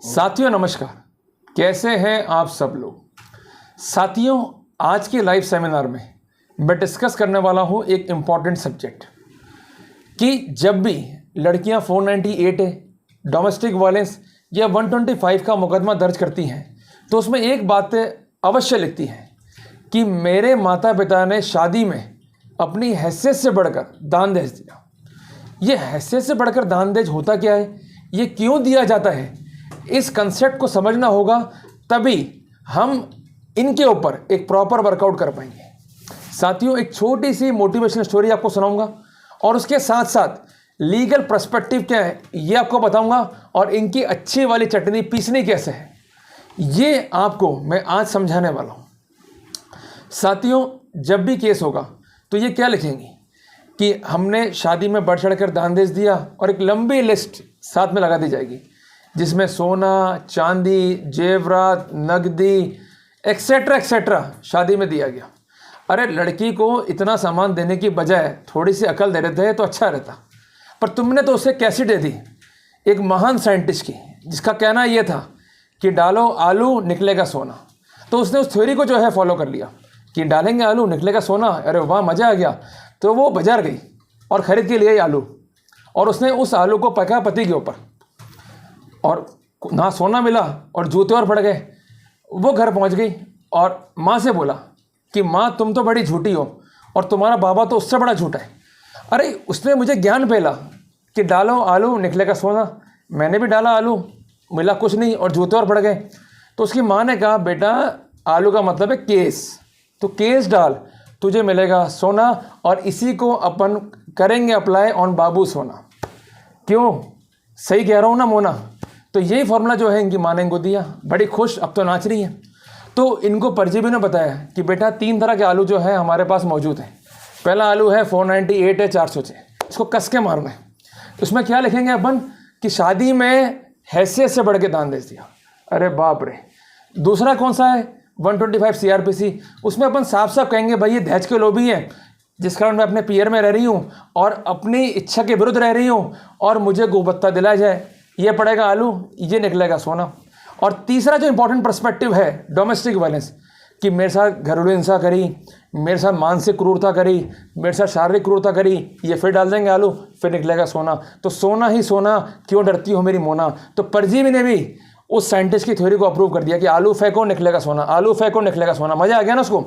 साथियों नमस्कार, कैसे हैं आप सब लोग। साथियों, आज के लाइव सेमिनार में मैं डिस्कस करने वाला हूं एक इम्पॉर्टेंट सब्जेक्ट कि जब भी लड़कियां 498 है, डोमेस्टिक वायलेंस या 125 का मुकदमा दर्ज करती हैं तो उसमें एक बात अवश्य लिखती हैं कि मेरे माता पिता ने शादी में अपनी हैसियत से बढ़कर दान दहेज दिया। ये हैसियत से बढ़कर दान दहेज होता क्या है, ये क्यों दिया जाता है, इस कंसेप्ट को समझना होगा, तभी हम इनके ऊपर एक प्रॉपर वर्कआउट कर पाएंगे। साथियों, एक छोटी सी मोटिवेशनल स्टोरी आपको सुनाऊंगा और उसके साथ साथ लीगल पर्सपेक्टिव क्या है ये आपको बताऊंगा और इनकी अच्छी वाली चटनी पीसनी कैसे है ये आपको मैं आज समझाने वाला हूं। साथियों, जब भी केस होगा तो ये क्या लिखेंगे कि हमने शादी में बढ़ चढ़कर दान दहेज दिया और एक लंबी लिस्ट साथ में लगा दी जाएगी जिसमें सोना, चांदी, जेवरात, नगदी एक्सेट्रा एक्सेट्रा शादी में दिया गया। अरे लड़की को इतना सामान देने की बजाय थोड़ी सी अकल दे देते तो अच्छा रहता, पर तुमने तो उसे कैसी दे दी, एक महान साइंटिस्ट की जिसका कहना यह था कि डालो आलू निकलेगा सोना। तो उसने उस थ्योरी को जो है फॉलो कर लिया कि डालेंगे आलू निकलेगा सोना। अरे वाह, मज़ा आ गया। तो वो बाजार गई और ख़रीद के लिए आलू, और उसने उस आलू को पका पति के ऊपर, और ना सोना मिला और जूते और पड़ गए। वो घर पहुंच गई और माँ से बोला कि माँ, तुम तो बड़ी झूठी हो और तुम्हारा बाबा तो उससे बड़ा झूठा है। अरे उसने मुझे ज्ञान पेला कि डालो आलू निकलेगा सोना। मैंने भी डाला आलू, मिला कुछ नहीं और जूते और पड़ गए। तो उसकी माँ ने कहा, बेटा आलू का मतलब है केस, तो केस डाल, तुझे मिलेगा सोना, और इसी को अपन करेंगे अप्लाई ऑन बाबू सोना। क्यों, सही कह रहा हूँ ना मोना। तो यही फॉर्मूला जो है इनकी माँ ने इनको दिया। बड़ी खुश, अब तो नाच रही है। तो इनको परजीवी ने बताया कि बेटा 3 तरह के आलू जो है हमारे पास मौजूद है। पहला आलू है 498 है 406, इसको कस के मारना है। उसमें क्या लिखेंगे अपन कि शादी में हैसियत से बढ़ के दान दे दिया। अरे बाप रे। दूसरा कौन सा है 125 CRPC, उसमें अपन साफ साफ कहेंगे भाई ये दहेज के लोभी हैं, जिस कारण मैं अपने पीयर में रह रही हूँ और अपनी इच्छा के विरुद्ध रह रही हूँ और मुझे गोपत्ता दिलाया जाए। ये पड़ेगा आलू, ये निकलेगा सोना। और तीसरा जो इंपॉर्टेंट पर्सपेक्टिव है डोमेस्टिक वायलेंस, कि मेरे साथ घरेलू हिंसा करी, मेरे साथ मानसिक क्रूरता करी, मेरे साथ शारीरिक क्रूरता करी, ये फिर डाल देंगे आलू, फिर निकलेगा सोना। तो सोना ही सोना, क्यों डरती हो मेरी मोना। तो परजीवी ने भी उस साइंटिस्ट की थ्योरी को अप्रूव कर दिया कि आलू फेंको निकलेगा सोना, आलू फेंको निकलेगा सोना। मज़ा आ गया ना उसको।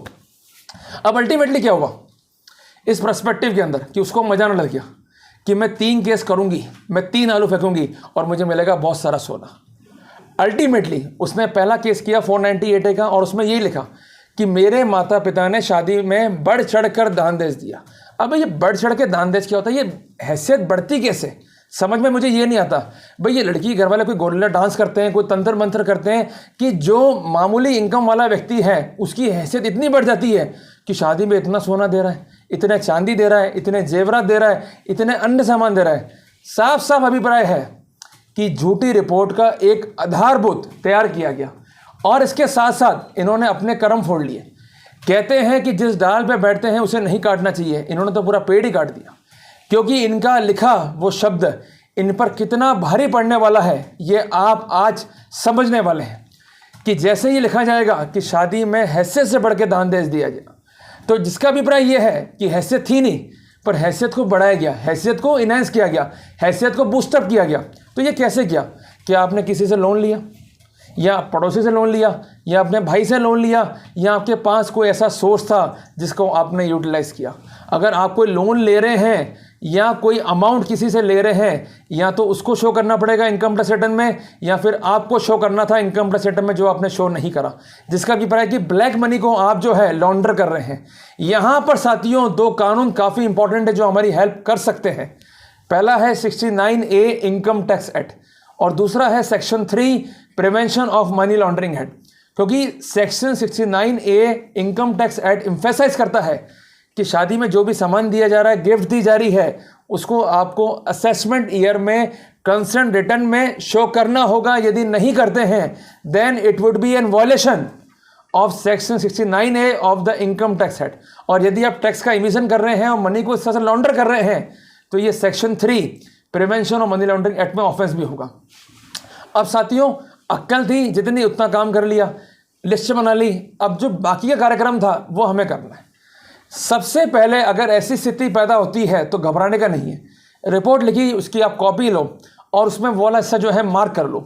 अब अल्टीमेटली क्या हुआ इस पर्सपेक्टिव के अंदर कि उसको मज़ा ना लग गया कि मैं 3 केस करूंगी, मैं 3 आलू फेंकूंगी और मुझे मिलेगा बहुत सारा सोना। अल्टीमेटली उसने पहला केस किया 498 का और उसमें यही लिखा कि मेरे माता पिता ने शादी में बढ़ चढ़ कर दान दहेज दिया। अब ये बढ़ चढ़ के दान दहेज क्या होता है, ये हैसियत बढ़ती कैसे, समझ में मुझे ये नहीं आता। भाई ये लड़की घर वाले कोई गोरिल्ला डांस करते हैं, कोई तंत्र मंत्र करते हैं कि जो मामूली इनकम वाला व्यक्ति है उसकी हैसियत इतनी बढ़ जाती है कि शादी में इतना सोना दे रहा है, इतने चांदी दे रहा है, इतने जेवरात दे रहा है, इतने अन्य सामान दे रहा है। साफ साफ अभिप्राय है कि झूठी रिपोर्ट का एक आधारभूत तैयार किया गया और इसके साथ साथ इन्होंने अपने कर्म फोड़ लिए। कहते हैं कि जिस डाल पे बैठते हैं उसे नहीं काटना चाहिए, इन्होंने तो पूरा पेड़ ही काट दिया, क्योंकि इनका लिखा वो शब्द इन पर कितना भारी पड़ने वाला है ये आप आज समझने वाले हैं। कि जैसे ही लिखा जाएगा कि शादी में हैसियत से बढ़ के दान दहेज दिया गया, तो जिसका अभिप्राय ये है कि हैसियत थी नहीं पर हैसियत को बढ़ाया गया, हैसियत को इनहेंस किया गया, हैसियत को बूस्टअप किया गया। तो ये कैसे किया, क्या आपने किसी से लोन लिया या पड़ोसी से लोन लिया या अपने भाई से लोन लिया या आपके पास कोई ऐसा सोर्स था जिसको आपने यूटिलाइज किया। अगर आप कोई लोन ले रहे हैं या कोई अमाउंट किसी से ले रहे हैं, या तो उसको शो करना पड़ेगा इनकम टैक्स रिटर्न में, या फिर आपको शो करना था इनकम टैक्स रिटर्न में जो आपने शो नहीं करा, जिसका अभिप्राय कि ब्लैक मनी को आप जो है लॉन्डर कर रहे हैं। यहाँ पर साथियों 2 कानून काफ़ी इंपॉर्टेंट है जो हमारी हेल्प कर सकते हैं। पहला है 69A इनकम टैक्स एक्ट और दूसरा है section 3 prevention of money laundering act. क्योंकि section 69A income tax act emphasise करता है कि शादी में जो भी सामान दिया जा रहा है, गिफ्ट दी जा रही है, उसको आपको असेसमेंट ईयर में कंसर्न रिटर्न में शो करना होगा। यदि नहीं करते हैं then it would be an violation of section 69A of the income tax act. और यदि आप टैक्स का इमिशन कर रहे हैं और मनी को इस तरह से लॉन्डर कर रहे हैं तो ये section 3 prevention of money laundering act में ऑफेंस भी होगा। अब साथियों अक्ल थी जितनी उतना काम कर लिया, लिस्ट बना ली, अब जो बाकी का कार्यक्रम था वो हमें करना है। सबसे पहले अगर ऐसी स्थिति पैदा होती है तो घबराने का नहीं है, रिपोर्ट लिखी, उसकी आप कॉपी लो और उसमें वो वाला हिस्सा जो है मार्क कर लो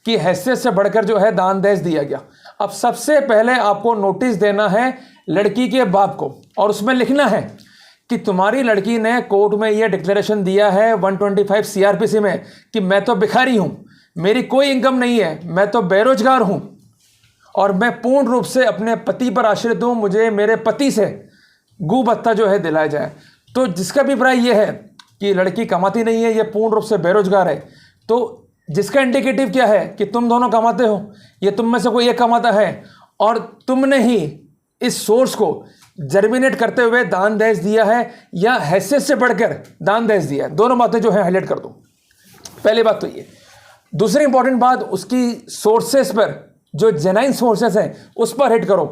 कि हैसियत से बढ़कर जो है दान दहेज दिया गया। अब सबसे पहले आपको नोटिस देना है लड़की के बाप को और उसमें लिखना है कि तुम्हारी लड़की ने कोर्ट में यह डिक्लेरेशन दिया है 125 CRPC में कि मैं तो भिखारी हूं, मेरी कोई इनकम नहीं है, मैं तो बेरोजगार हूं और मैं पूर्ण रूप से अपने पति पर आश्रित हूं, मुझे मेरे पति से गू भत्ता जो है दिलाया जाए। तो जिसका अभिप्राय यह है कि लड़की कमाती नहीं है, ये पूर्ण रूप से बेरोजगार है, तो जिसका इंडिकेटिव क्या है कि तुम दोनों कमाते हो, ये तुम में से कोई एक कमाता है और तुमने ही इस सोर्स को जर्मिनेट करते हुए दान दहेज दिया है या हैसियत से बढ़कर दान दहेज दिया है। दोनों बातें जो है हाईलाइट कर दो। पहली बात तो ये। दूसरी इंपॉर्टेंट बात, उसकी सोर्सेस पर, जो जेन्युइन सोर्सेस हैं उस पर हिट करो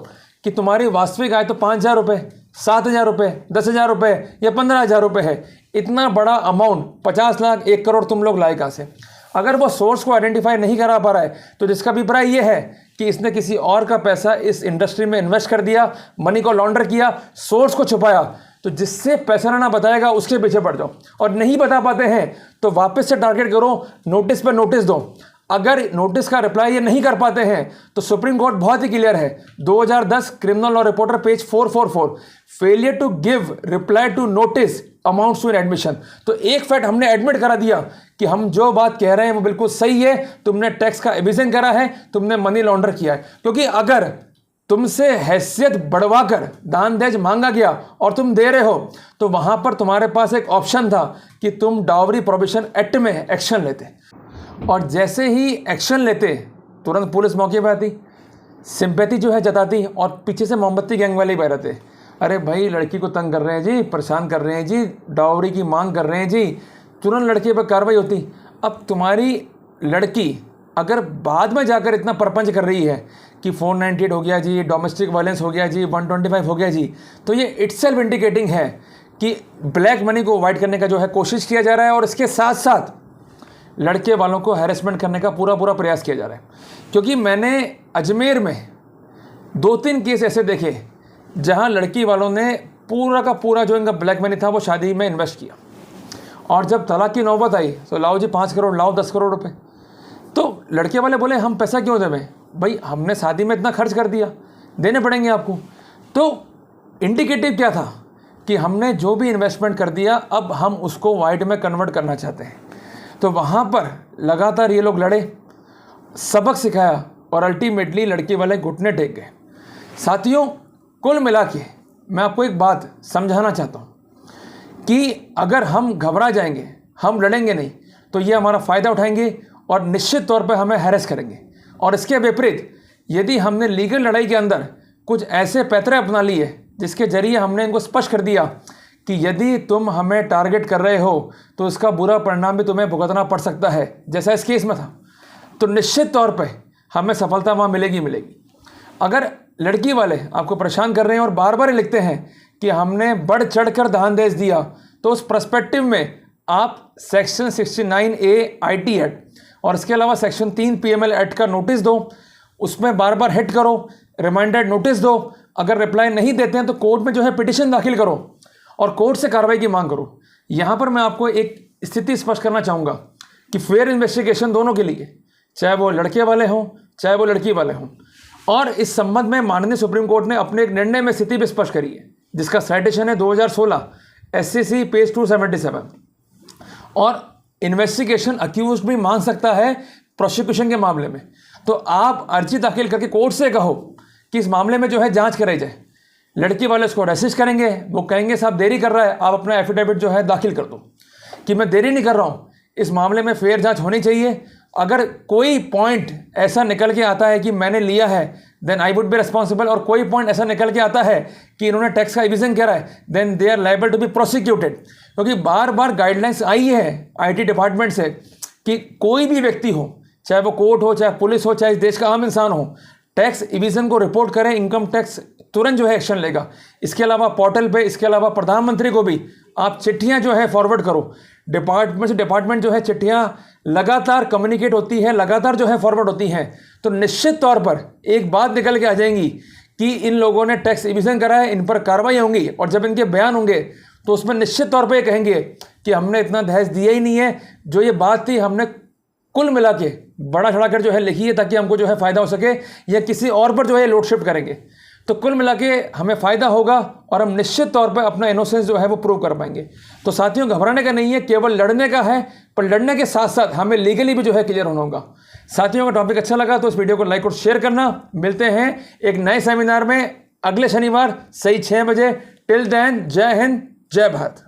कि तुम्हारी वास्तविक आय तो 5,000 रुपये, 7,000 रुपये, 10,000 रुपये या 15,000 रुपये है। इतना बड़ा अमाउंट 50 लाख 1 करोड़ तुम लोग लाए कहाँ से? अगर वो सोर्स को आइडेंटिफाई नहीं करा पा रहा है तो जिसका अभिप्राय ये है कि इसने किसी और का पैसा इस इंडस्ट्री में इन्वेस्ट कर दिया, मनी को लॉन्डर किया, सोर्स को छुपाया। तो जिससे पैसा लाना बताएगा उसके पीछे पड़ जाओ, और नहीं बता पाते हैं तो वापस से टारगेट करो, नोटिस पर नोटिस दो। अगर नोटिस का रिप्लाई ये नहीं कर पाते हैं तो सुप्रीम कोर्ट बहुत ही क्लियर है, 2010 criminal law reporter page 444, failure to give reply to notice amounts to an admission. तो एक फैक्ट हमने एडमिट करा दिया कि हम जो बात कह रहे हैं वो बिल्कुल सही है, तुमने टैक्स का एविजन करा है, तुमने मनी लॉन्डर किया है। क्योंकि अगर तुमसे हैसियत बढ़वाकर दान दहेज मांगा गया और तुम दे रहे हो तो वहां पर तुम्हारे पास एक ऑप्शन था कि तुम डावरी प्रोहिबिशन एक्ट में एक्शन लेते, और जैसे ही एक्शन लेते तुरंत पुलिस मौके पर आती, सिंपैथी जो है जताती और पीछे से मोमबत्ती गैंग वाले बैठते, अरे भाई लड़की को तंग कर रहे हैं जी, परेशान कर रहे हैं जी, डावरी की मांग कर रहे हैं जी, तुरंत लड़के पर कार्रवाई होती। अब तुम्हारी लड़की अगर बाद में जाकर इतना परपंच कर रही है कि 498 हो गया जी, डोमेस्टिक वायलेंस हो गया जी, 125 हो गया जी, तो ये इटसेल्फ इंडिकेटिंग है कि ब्लैक मनी को अवॉइड करने का जो है कोशिश किया जा रहा है और इसके साथ साथ लड़के वालों को हैरेसमेंट करने का पूरा प्रयास किया जा रहा है। क्योंकि मैंने अजमेर में 2-3 केस ऐसे देखे जहां लड़की वालों ने पूरा का पूरा जो इनका ब्लैक मनी था वो शादी में इन्वेस्ट किया, और जब तलाक की नौबत आई तो लाओ जी 5 करोड़, लाओ 10 करोड़ रुपए। तो लड़के वाले बोले हम पैसा क्यों दें भाई, हमने शादी में इतना खर्च कर दिया, देने पड़ेंगे आपको। तो इंडिकेटिव क्या था कि हमने जो भी इन्वेस्टमेंट कर दिया अब हम उसको वाइट में कन्वर्ट करना चाहते हैं। तो वहाँ पर लगातार ये लोग लड़े, सबक सिखाया और अल्टीमेटली लड़की वाले घुटने टेक गए। साथियों, कुल मिला के मैं आपको एक बात समझाना चाहता हूँ कि अगर हम घबरा जाएंगे, हम लड़ेंगे नहीं, तो ये हमारा फ़ायदा उठाएंगे और निश्चित तौर पे हमें हैरेस करेंगे। और इसके विपरीत यदि हमने लीगल लड़ाई के अंदर कुछ ऐसे पैतरे अपना लिए जिसके जरिए हमने इनको स्पष्ट कर दिया कि यदि तुम हमें टारगेट कर रहे हो तो इसका बुरा परिणाम भी तुम्हें भुगतना पड़ सकता है, जैसा इस केस में था, तो निश्चित तौर पे हमें सफलता वहाँ मिलेगी। अगर लड़की वाले आपको परेशान कर रहे हैं और बार बार लिखते हैं कि हमने बढ़ चढ़ कर दान दहेज दिया, तो उस पर्सपेक्टिव में आप सेक्शन 69A IT एक्ट और इसके अलावा सेक्शन 3 PML एक्ट का नोटिस दो, उसमें बार बार हिट करो, रिमाइंडर नोटिस दो। अगर रिप्लाई नहीं देते हैं तो कोर्ट में जो है पिटिशन दाखिल करो और कोर्ट से कार्रवाई की मांग करो। यहाँ पर मैं आपको एक स्थिति स्पष्ट करना चाहूँगा कि फेयर इन्वेस्टिगेशन दोनों के लिए, चाहे वो लड़के वाले हों चाहे वो लड़की वाले हों। और इस संबंध में माननीय सुप्रीम कोर्ट ने अपने एक निर्णय में स्थिति भी स्पष्ट करी है, जिसका साइटेशन है 2016 SCC पेज 277। और इन्वेस्टिगेशन अक्यूज्ड भी मान सकता है प्रोसिक्यूशन के मामले में। तो आप अर्जी दाखिल करके कोर्ट से कहो कि इस मामले में जो है जांच कराई जाए। लड़की वाले उसको रेसिस्ट करेंगे, वो कहेंगे साहब देरी कर रहा है, आप अपना एफिडेविट जो है दाखिल कर दो कि मैं देरी नहीं कर रहा हूँ, इस मामले में फेयर जांच होनी चाहिए। अगर कोई पॉइंट ऐसा निकल के आता है कि मैंने लिया है then I would be responsible, और कोई पॉइंट ऐसा निकल के आता है कि इन्होंने टैक्स का एविजन करा है then they are liable to be prosecuted. क्योंकि बार बार गाइडलाइंस आई है IT डिपार्टमेंट से कि कोई भी व्यक्ति हो, चाहे वो कोर्ट हो, चाहे पुलिस हो, चाहे इस देश का आम इंसान हो, टैक्स एविजन को रिपोर्ट करें, इनकम टैक्स तुरंत जो है एक्शन लेगा। इसके अलावा पोर्टल पे, इसके अलावा प्रधानमंत्री को भी आप चिट्ठियां जो है फॉरवर्ड करो। डिपार्टमेंट से डिपार्टमेंट जो है चिट्ठियाँ लगातार कम्युनिकेट होती है, लगातार जो है फॉरवर्ड होती हैं, तो निश्चित तौर पर एक बात निकल के आ जाएंगी कि इन लोगों ने टैक्स इविजन करा है, इन पर कार्रवाई होंगी। और जब इनके बयान होंगे तो उसमें निश्चित तौर पर ये कहेंगे कि हमने इतना दहेज दिया ही नहीं है, जो ये बात थी हमने कुल मिला के बड़ा चढ़ा कर जो है लिखी है ताकि हमको जो है फ़ायदा हो सके, या किसी और पर जो है लोड शिफ्ट करेंगे। तो कुल मिला के हमें फ़ायदा होगा और हम निश्चित तौर पर अपना इनोसेंस जो है वो प्रूव कर पाएंगे। तो साथियों, घबराने का नहीं है, केवल लड़ने का है, पर लड़ने के साथ साथ हमें लीगली भी जो है क्लियर होना होगा। साथियों, का टॉपिक अच्छा लगा तो इस वीडियो को लाइक और शेयर करना। मिलते हैं एक नए सेमिनार में अगले शनिवार सही 6 बजे। टिल देन, जय हिंद, जय भारत।